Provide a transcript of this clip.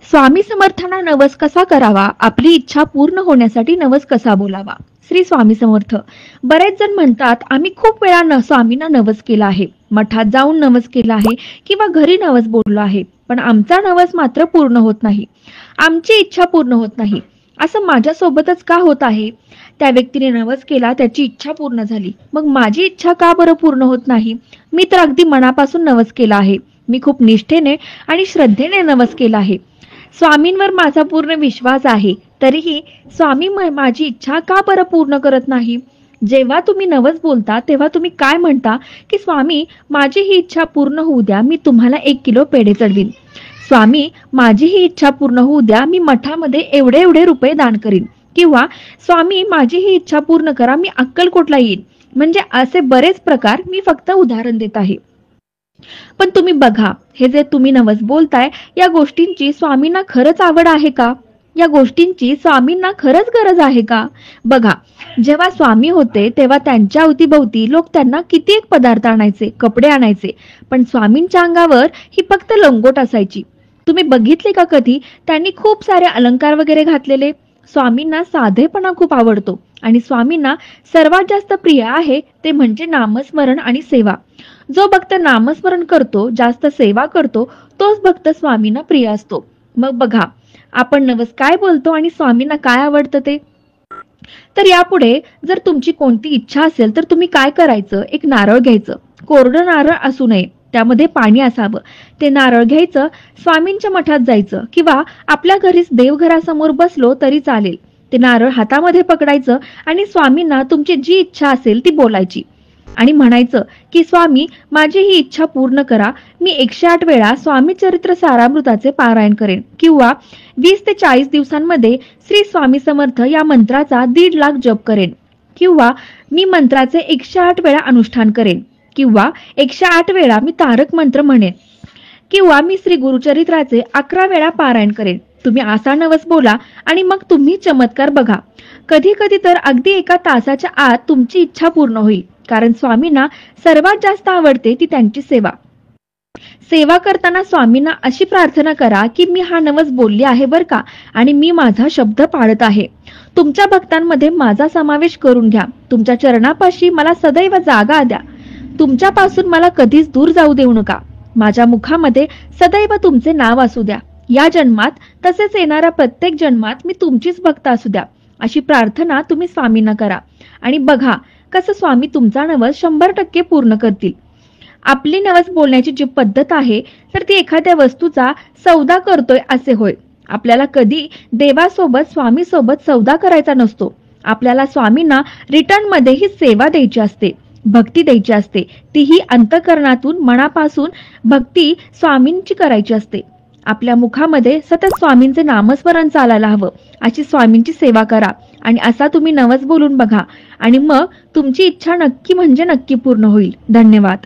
स्वामी समर्थांना नवस कसा करावा, आपली इच्छा पूर्ण होण्यासाठी नवस कसा बोलावा. श्री स्वामी समर्थ. बरेच जण म्हणतात आम्ही खूप वेळा स्वामींना नवस केला आहे, मठात जाऊन नवस केला आहे किंवा घरी नवस बोललो आहे, पण आमचा नवस मात्र पूर्ण होत नाही, आमची इच्छा पूर्ण होत नाही. असं माझ्यासोबतच का होत आहे? त्या व्यक्तीने नवस केला, त्याची इच्छा पूर्ण झाली, मग माझी इच्छा का बरं पूर्ण होत नाही? मी तर अगदी मनापासून नवस केला आहे, मी खूप निष्ठेने आणि श्रद्धेने नवस केला आहे, स्वामींवर माझा पूर्ण विश्वास आहे, तरीही स्वामी माझी इच्छा का बरं पूर्ण करत नाही? जेव्हा तुम्ही नवस बोलता तेव्हा तुम्ही काय म्हणता की स्वामी माझी ही इच्छा पूर्ण होऊ द्या, मी तुम्हाला 1 किलो पेढे चढवीन. स्वामी माझी ही इच्छा पूर्ण होऊ द्या, मी मठामध्ये एवढे एवढे रुपये दान करीन. किंवा स्वामी माझी ही इच्छा पूर्ण करा, मी अक्कलकोटला येईन. म्हणजे असे बरेच प्रकार, मी फक्त उदाहरण देत आहे. पण तुम्ही बघा, हे जे तुम्ही नवस बोलताय, या गोष्टींची स्वामींना खरंच आवड आहे का? या गोष्टींची स्वामींना खरंच गरज आहे का? बघा, जेव्हा स्वामी होते तेव्हा त्यांच्या अवतीभोवती लोक त्यांना किती एक पदार्थ आणायचे, कपडे आणायचे, पण स्वामींच्या अंगावर ही फक्त लंगोट असायची. तुम्ही बघितले का कधी त्यांनी खूप सारे अलंकार वगैरे घातलेले? स्वामींना साधेपणा खूप आवडतो आणि स्वामींना सर्वात जास्त प्रिय आहे ते म्हणजे नामस्मरण आणि सेवा. जो भक्त नामस्मरण करतो, जास्त सेवा करतो, तोच भक्त स्वामींना प्रिय असतो. मग बघा, आपण नवस काय बोलतो आणि स्वामींना काय आवडतं ते. तर यापुढे जर तुमची कोणती इच्छा असेल तर तुम्ही काय करायचं, एक नारळ घ्यायचं, कोरडं नारळ असू नये, त्यामध्ये पाणी असावं. ते नारळ घ्यायचं, स्वामींच्या मठात जायचं किंवा आपल्या घरीच देवघरासमोर बसलो तरी चालेल. ते नारळ हातामध्ये पकडायचं आणि स्वामींना तुमची जी इच्छा असेल ती बोलायची आणि म्हणायचं की स्वामी माझी ही इच्छा पूर्ण करा. मी 108 वेळा स्वामी चरित्र सारामृताचे पारायण करेन किंवा 20 ते 40 दिवसांमध्ये श्री स्वामी समर्थ या मंत्राचा 1.5 लाख जप करेन किंवा मी मंत्राचे 108 वेळा अनुष्ठान करेन किंवा 108 वेळा मी तारक मंत्र म्हणेन किंवा मी श्री गुरुचरित्राचे 11 वेळा पारायण करेन. तुम्ही असा नवस बोला आणि मग तुम्ही चमत्कार बघा. कधी कधी तर अगदी 1 तासाच्या आत तुमची इच्छा पूर्ण होईल, कारण स्वामींना सर्वात जास्त आवडते ती त्यांची सेवा. सेवा करताना स्वामींना अशी प्रार्थना करा की मी हा नवस बोलली आहे बर का, आणि मी माझा शब्द पाळत आहे. तुमच्या भक्तांमध्ये माझा समावेश करून घ्या. तुमच्या चरणापाशी मला सदैव जागा द्या. तुमच्यापासून मला कधीच दूर जाऊ देऊ नका. माझ्या मुखामध्ये सदैव तुमचे नाव असू द्या. या जन्मात तसेच येणाऱ्या प्रत्येक जन्मात मी तुमचीच भक्त असू द्या. अशी प्रार्थना तुम्ही स्वामींना करा आणि बघा कसं स्वामी तुमचा नवस 100% पूर्ण करतील. आपली नवस बोलण्याची जी पद्धत आहे तर ती एखाद्या वस्तूचा सौदा करतोय असे होय. आपल्याला कधी देवासोबत स्वामी सोबत सौदा करायचा नसतो. आपल्याला स्वामींना रिटर्न मध्ये ही सेवा द्यायची असते, भक्ती द्यायची असते. तीही अंतःकरणातून, मनापासून भक्ती स्वामींची करायची असते. आपल्या मुखामध्ये सतत स्वामींचे नामस्मरण चालायला हवं. अशी स्वामींची सेवा करा आणि असा तुम्ही नवस बोलून बघा आणि मग तुमची इच्छा नक्की म्हणजे नक्की पूर्ण होईल. धन्यवाद.